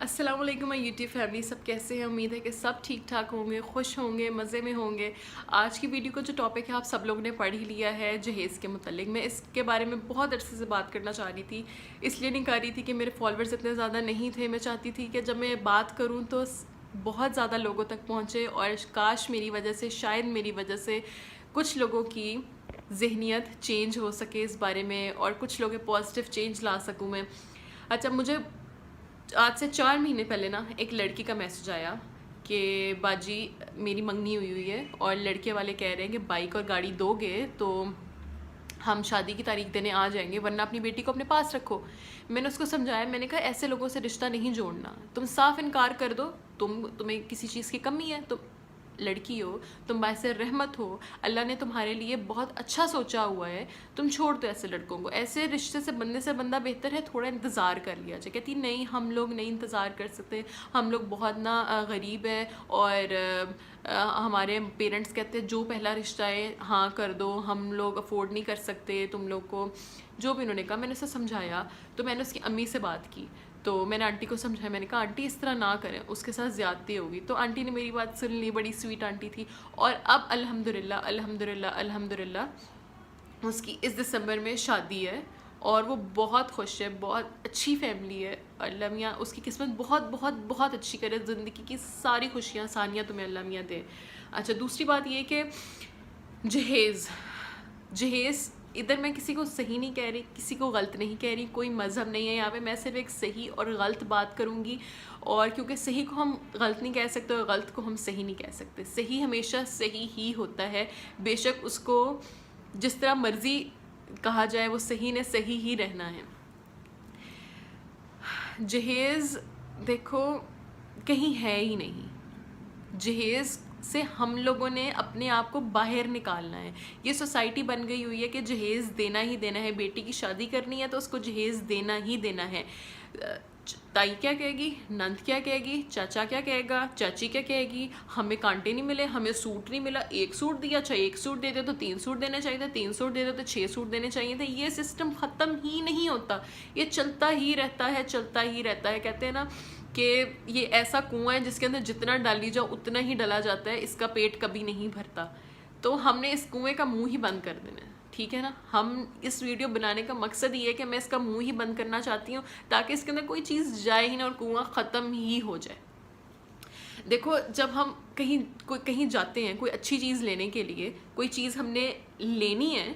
السلام علیکم میں یوٹیوب فیملی، سب کیسے ہیں؟ امید ہے کہ سب ٹھیک ٹھاک ہوں گے، خوش ہوں گے، مزے میں ہوں گے۔ آج کی ویڈیو کا جو ٹاپک ہے آپ سب لوگوں نے پڑھ ہی لیا ہے، جہیز کے متعلق۔ میں اس کے بارے میں بہت عرصے سے بات کرنا چاہ رہی تھی، اس لیے نہیں کر رہی تھی کہ میرے فالوورز اتنے زیادہ نہیں تھے۔ میں چاہتی تھی کہ جب میں بات کروں تو بہت زیادہ لوگوں تک پہنچے، اور کاش میری وجہ سے، شاید میری وجہ سے کچھ لوگوں کی ذہنیت چینج ہو سکے اس بارے میں، اور کچھ لوگ پازیٹیو چینج لا سکوں میں۔ اچھا، مجھے آج سے 4 مہینے پہلے ایک لڑکی کا میسج آیا کہ باجی میری منگنی ہوئی ہے، اور لڑکے والے کہہ رہے ہیں کہ بائک اور گاڑی دو گے تو ہم شادی کی تاریخ دینے آ جائیں گے، ورنہ اپنی بیٹی کو اپنے پاس رکھو۔ میں نے اس کو سمجھایا، میں نے کہا ایسے لوگوں سے رشتہ نہیں جوڑنا، تم صاف انکار کر دو۔ تمہیں کسی چیز کی کمی ہے، تم لڑکی ہو، تم باعث رحمت ہو، اللہ نے تمہارے لیے بہت اچھا سوچا ہوا ہے، تم چھوڑ دو ایسے لڑکوں کو۔ ایسے رشتے سے بندہ بہتر ہے تھوڑا انتظار کر لیا جائے۔ کہتی نہیں، ہم لوگ نہیں انتظار کر سکتے، ہم لوگ بہت غریب ہیں، اور ہمارے پیرنٹس کہتے ہیں جو پہلا رشتہ ہے ہاں کر دو، ہم لوگ افورڈ نہیں کر سکتے تم لوگ کو، جو بھی انہوں نے کہا۔ میں نے اسے سمجھایا، تو میں نے اس کی امی سے بات کی، تو میں نے آنٹی کو سمجھایا، میں نے کہا آنٹی اس طرح نہ کریں، اس کے ساتھ زیادتی ہوگی۔ تو آنٹی نے میری بات سن لی، بڑی سویٹ آنٹی تھی، اور اب الحمدللہ اس کی اس دسمبر میں شادی ہے، اور وہ بہت خوش ہے، بہت اچھی فیملی ہے۔ اللہ میاں اس کی قسمت بہت بہت بہت اچھی کرے، زندگی کی ساری خوشیاں ثانیہ تمہیں اللہ میاں دے۔ اچھا، دوسری بات یہ کہ جہیز ادھر میں کسی کو صحیح نہیں کہہ رہی، کسی کو غلط نہیں کہہ رہی، کوئی مذہب نہیں ہے یہاں پہ۔ میں صرف ایک صحیح اور غلط بات کروں گی، اور کیونکہ صحیح کو ہم غلط نہیں کہہ سکتے اور غلط کو ہم صحیح نہیں کہہ سکتے۔ صحیح ہمیشہ صحیح ہی ہوتا ہے، بے شک اس کو جس طرح مرضی کہا جائے، وہ صحیح نے صحیح ہی رہنا ہے۔ جہیز دیکھو کہیں ہے ہی نہیں، جہیز سے ہم لوگوں نے اپنے آپ کو باہر نکالنا ہے۔ یہ سوسائٹی بن گئی ہوئی ہے کہ جہیز دینا ہی دینا ہے، بیٹی کی شادی کرنی ہے تو اس کو جہیز دینا ہی دینا ہے۔ تائی کیا کہے گی، نند کیا کہے گی، چاچا کیا کہے گا، چاچی کیا کہے گی، ہمیں کانٹے نہیں ملے، ہمیں سوٹ نہیں ملا، ایک سوٹ دیا، اچھا ایک سوٹ دے دے تو 3 سوٹ دینے چاہیے تھے، 3 سوٹ دے دے تو 6 سوٹ دینے چاہیے تھے۔ یہ سسٹم ختم ہی نہیں ہوتا، یہ چلتا ہی رہتا ہے، چلتا ہی رہتا ہے۔ کہتے ہیں نا کہ یہ ایسا کنواں ہے جس کے اندر جتنا ڈالی جاؤ اتنا ہی ڈلا جاتا ہے، اس کا پیٹ کبھی نہیں بھرتا۔ تو ہم نے اس کنویں کا منہ ہی بند کر دینا ہے، ٹھیک ہے نا۔ ہم اس ویڈیو بنانے کا مقصد یہ ہے کہ میں اس کا منہ ہی بند کرنا چاہتی ہوں، تاکہ اس کے اندر کوئی چیز جائے ہی نہ، اور کنواں ختم ہی ہو جائے۔ دیکھو، جب ہم کہیں جاتے ہیں کوئی اچھی چیز لینے کے لیے، کوئی چیز ہم نے لینی ہے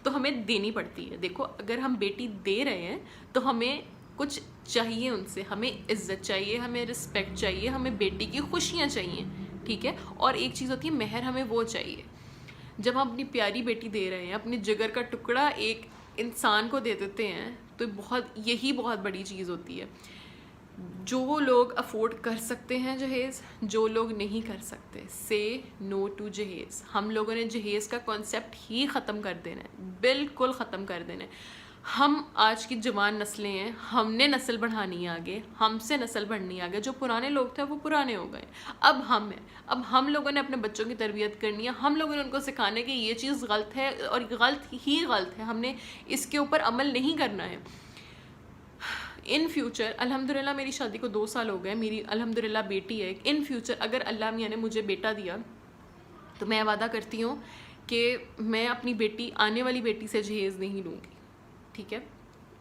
تو ہمیں دینی پڑتی ہے۔ دیکھو، اگر ہم بیٹی دے رہے ہیں تو ہمیں کچھ چاہیے ان سے، ہمیں عزت چاہیے، ہمیں رسپیکٹ چاہیے، ہمیں بیٹی کی خوشیاں چاہیے، ٹھیک ہے۔ اور ایک چیز ہوتی ہے مہر، ہمیں وہ چاہیے۔ جب ہم اپنی پیاری بیٹی دے رہے ہیں، اپنی جگر کا ٹکڑا ایک انسان کو دے دیتے ہیں، تو یہی بہت بڑی چیز ہوتی ہے۔ جو لوگ افورڈ کر سکتے ہیں جہیز، جو لوگ نہیں کر سکتے، سے نو ٹو جہیز۔ ہم لوگوں نے جہیز کا کانسیپٹ ہی ختم کر دینا ہے، بالکل ختم کر دینا ہے۔ ہم آج کی جوان نسلیں ہیں، ہم نے نسل بڑھانی ہے آگے، ہم سے نسل بڑھنی ہے آگے۔ جو پرانے لوگ تھے وہ پرانے ہو گئے، اب ہم ہیں۔ اب ہم لوگوں نے اپنے بچوں کی تربیت کرنی ہے، ہم لوگوں نے ان کو سکھانا ہے کہ یہ چیز غلط ہے، اور غلط ہی غلط ہے، ہم نے اس کے اوپر عمل نہیں کرنا ہے۔ ان فیوچر الحمدللہ میری شادی کو 2 سال ہو گئے، میری الحمدللہ بیٹی ہے۔ ان فیوچر اگر اللہ میاں نے مجھے بیٹا دیا تو میں وعدہ کرتی ہوں کہ میں اپنی بیٹی، آنے والی بیٹی سے جہیز نہیں لوں گی، ٹھیک ہے۔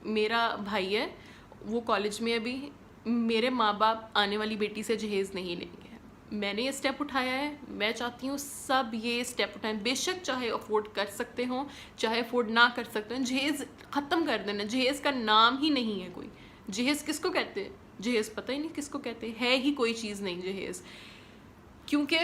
میرا بھائی ہے، وہ کالج میں ابھی، میرے ماں باپ آنے والی بیٹی سے جہیز نہیں لیں گے۔ میں نے یہ سٹیپ اٹھایا ہے، میں چاہتی ہوں سب یہ سٹیپ اٹھائیں، بے شک چاہے افورڈ کر سکتے ہوں، چاہے افورڈ نہ کر سکتے ہوں، جہیز ختم کر دینا۔ جہیز کا نام ہی نہیں ہے کوئی۔ جہیز کس کو کہتے ہیں؟ جہیز پتہ ہی نہیں کس کو کہتے ہیں، ہے ہی کوئی چیز نہیں جہیز۔ کیونکہ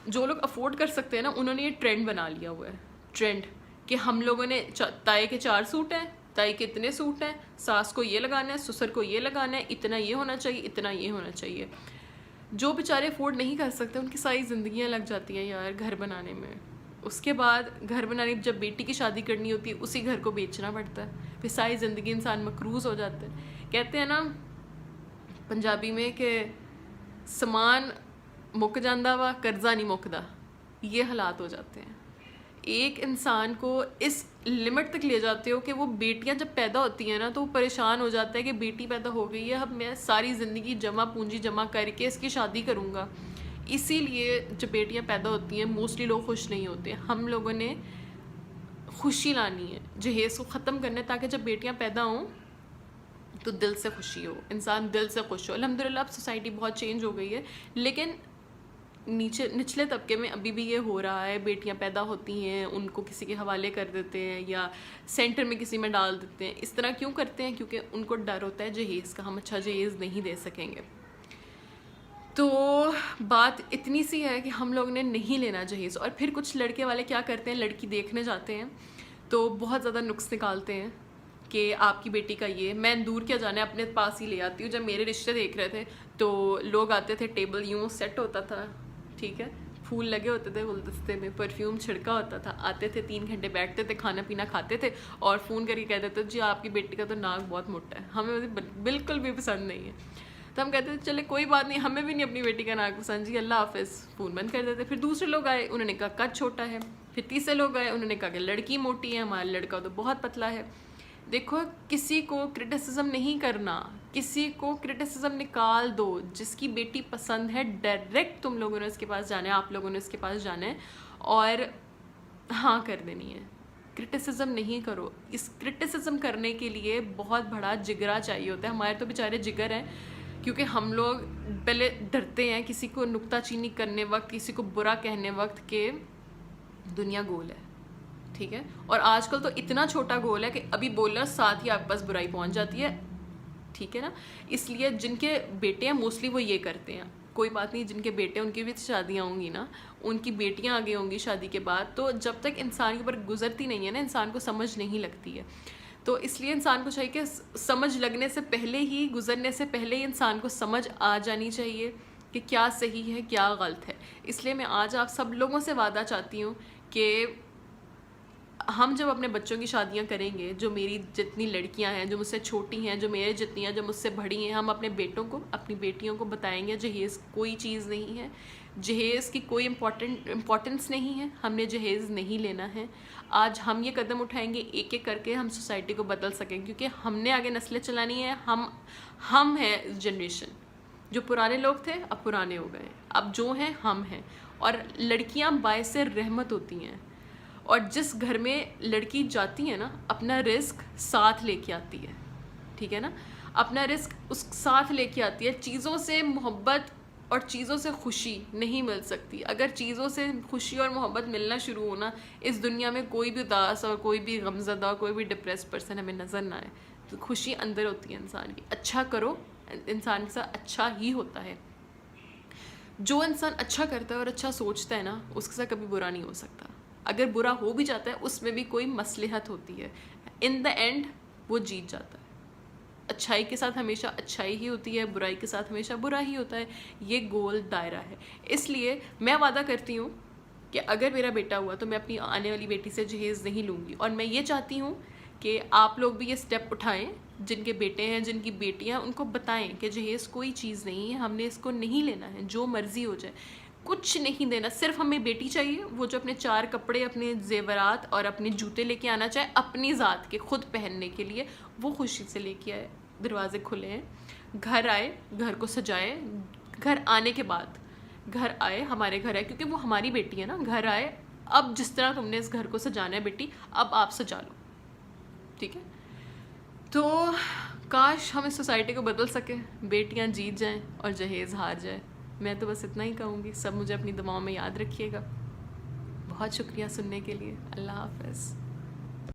جو لوگ افورڈ کر سکتے ہیں نا، انہوں نے یہ ٹرینڈ بنا لیا ہوا ہے، ٹرینڈ کہ ہم لوگوں نے تائی کے 4 سوٹ ہیں، تائی کے اتنے سوٹ ہیں، ساس کو یہ لگانا ہے، سسر کو یہ لگانا ہے، اتنا یہ ہونا چاہیے، اتنا یہ ہونا چاہیے۔ جو بیچارے افورڈ نہیں کر سکتے ان کی ساری زندگیاں لگ جاتی ہیں یار گھر بنانے میں۔ اس کے بعد گھر بنانے، جب بیٹی کی شادی کرنی ہوتی ہے اسی گھر کو بیچنا پڑتا ہے، پھر ساری زندگی انسان مقروض ہو جاتا ہے۔ کہتے ہیں نا پنجابی میں کہ سامان مک جاندہ وا قرضہ نہیں مکدا، یہ حالات ہو جاتے ہیں۔ ایک انسان کو اس لمٹ تک لے جاتے ہو کہ وہ بیٹیاں جب پیدا ہوتی ہیں نا تو وہ پریشان ہو جاتا ہے کہ بیٹی پیدا ہو گئی ہے، اب میں ساری زندگی جمع پونجی جمع کر کے اس کی شادی کروں گا. اسی لیے جب بیٹیاں پیدا ہوتی ہیں موسٹلی لوگ خوش نہیں ہوتے. ہم لوگوں نے خوشی لانی ہے، جہیز کو ختم کرنا ہے، تاکہ جب بیٹیاں پیدا ہوں تو دل سے خوشی ہو، انسان دل سے خوش ہو. الحمدللہ اب سوسائٹی بہت چینج ہو گئی ہے، لیکن نچلے طبقے میں ابھی بھی یہ ہو رہا ہے. بیٹیاں پیدا ہوتی ہیں ان کو کسی کے حوالے کر دیتے ہیں یا سینٹر میں کسی میں ڈال دیتے ہیں. اس طرح کیوں کرتے ہیں؟ کیونکہ ان کو ڈر ہوتا ہے جہیز کا، ہم اچھا جہیز نہیں دے سکیں گے. تو بات اتنی سی ہے کہ ہم لوگ نے نہیں لینا جہیز. اور پھر کچھ لڑکے والے کیا کرتے ہیں، لڑکی دیکھنے جاتے ہیں تو بہت زیادہ نقص نکالتے ہیں کہ آپ کی بیٹی کا یہ. میں دور کیا جانا ہے، اپنے پاس ہی لے آتی ہوں. جب میرے رشتے دیکھ رہے تھے تو لوگ آتے تھے، ٹیبل یوں سیٹ ہوتا تھا، ٹھیک ہے، پھول لگے ہوتے تھے گلدستے میں، پرفیوم چھڑکا ہوتا تھا. آتے تھے 3 گھنٹے بیٹھتے تھے، کھانا پینا کھاتے تھے اور فون کر کے کہہ دیتے جی آپ کی بیٹی کا تو ناک بہت موٹا ہے. ہمیں بالکل بھی پسند نہیں ہے. تو ہم کہتے تھے چلے کوئی بات نہیں، ہمیں بھی نہیں اپنی بیٹی کا ناک پسند، جی اللہ حافظ، فون بند کر دیتے. پھر دوسرے لوگ آئے، انہوں نے کہا قد چھوٹا ہے. پھر تیسرے لوگ آئے، انہوں نے کہا کہ لڑکی موٹی ہے، ہمارا لڑکا تو بہت پتلا ہے. دیکھو کسی کو کرٹیسزم نہیں کرنا، کسی کو کرٹیسزم نکال دو. جس کی بیٹی پسند ہے ڈائریکٹ تم لوگوں نے اس کے پاس جانا ہے، آپ لوگوں نے اس کے پاس جانا ہے اور ہاں کر دینی ہے. کرٹیسزم نہیں کرو. اس کرٹیسزم کرنے کے لیے بہت بڑا جگرا چاہیے ہوتا ہے. ہمارے تو بیچارے جگر ہیں، کیونکہ ہم لوگ پہلے ڈرتے ہیں کسی کو نکتہ چینی کرنے وقت، کسی کو برا کہنے وقت کہ دنیا گول ہے، ٹھیک ہے. اور آج کل تو اتنا چھوٹا گول ہے کہ ابھی بولنا ساتھ ہی آپ کے پاس برائی پہنچ جاتی ہے، ٹھیک ہے نا. اس لیے جن کے بیٹے ہیں موسٹلی وہ یہ کرتے ہیں. کوئی بات نہیں، جن کے بیٹے ان کی بھی شادیاں ہوں گی نا، ان کی بیٹیاں آگے ہوں گی شادی کے بعد، تو جب تک انسان کے اوپر گزرتی نہیں ہے نا، انسان کو سمجھ نہیں لگتی ہے. تو اس لیے انسان کو چاہیے کہ سمجھ لگنے سے پہلے ہی، گزرنے سے پہلے ہی انسان کو سمجھ آ جانی چاہیے کہ کیا صحیح ہے کیا غلط ہے. اس لیے میں آج آپ سب لوگوں سے وعدہ چاہتی ہوں کہ ہم جب اپنے بچوں کی شادیاں کریں گے، جو میری جتنی لڑکیاں ہیں جو مجھ سے چھوٹی ہیں، جو میرے جتنی ہیں جو مجھ سے بڑی ہیں، ہم اپنے بیٹوں کو، اپنی بیٹیوں کو بتائیں گے جہیز کوئی چیز نہیں ہے، جہیز کی کوئی امپورٹنس نہیں ہے، ہم نے جہیز نہیں لینا ہے. آج ہم یہ قدم اٹھائیں گے ایک ایک کر کے ہم سوسائٹی کو بدل سکیں، کیونکہ ہم نے آگے نسلیں چلانی ہیں. ہم ہیں جنریشن. جو پرانے لوگ تھے اب پرانے ہو گئے، اب جو ہیں ہم ہیں. اور لڑکیاں باعث رحمت ہوتی ہیں، اور جس گھر میں لڑکی جاتی ہے نا اپنا رزق ساتھ لے کے آتی ہے، ٹھیک ہے نا، اپنا رزق اس ساتھ لے کے آتی ہے. چیزوں سے محبت اور چیزوں سے خوشی نہیں مل سکتی. اگر چیزوں سے خوشی اور محبت ملنا شروع ہونا، اس دنیا میں کوئی بھی اداس اور کوئی بھی غمزدہ اور کوئی بھی ڈپریس پرسن ہمیں نظر نہ آئے. تو خوشی اندر ہوتی ہے انسان کی. اچھا کرو، انسان کے ساتھ اچھا ہی ہوتا ہے. جو انسان اچھا کرتا ہے اور اچھا سوچتا ہے نا، اس کے ساتھ کبھی برا نہیں ہو سکتا. اگر برا ہو بھی جاتا ہے اس میں بھی کوئی مصلحت ہوتی ہے. ان دا اینڈ وہ جیت جاتا ہے. اچھائی کے ساتھ ہمیشہ اچھائی ہی ہوتی ہے، برائی کے ساتھ ہمیشہ برا ہی ہوتا ہے. یہ گول دائرہ ہے. اس لیے میں وعدہ کرتی ہوں کہ اگر میرا بیٹا ہوا تو میں اپنی آنے والی بیٹی سے جہیز نہیں لوں گی. اور میں یہ چاہتی ہوں کہ آپ لوگ بھی یہ سٹیپ اٹھائیں، جن کے بیٹے ہیں، جن کی بیٹیاں، ان کو بتائیں کہ جہیز کوئی چیز نہیں ہے، ہم نے اس کو نہیں لینا ہے. جو مرضی ہو جائے، کچھ نہیں دینا. صرف ہمیں بیٹی چاہیے وہ جو اپنے 4 کپڑے، اپنے زیورات اور اپنے جوتے لے کے آنا چاہے اپنی ذات کے، خود پہننے کے لیے، وہ خوشی سے لے کے آئے. دروازے کھلے ہیں، گھر آئے، گھر کو سجائے. گھر آنے کے بعد، گھر آئے، ہمارے گھر آئے، کیونکہ وہ ہماری بیٹی ہے نا. گھر آئے، اب جس طرح تم نے اس گھر کو سجانا ہے بیٹی، اب آپ سجا لو، ٹھیک ہے. تو کاش ہم اس سوسائٹی کو بدل سکیں، بیٹیاں جیت جائیں اور جہیز ہار جائے. میں تو بس اتنا ہی کہوں گی. سب مجھے اپنی دعاؤں میں یاد رکھیے گا. بہت شکریہ سننے کے لیے. اللہ حافظ.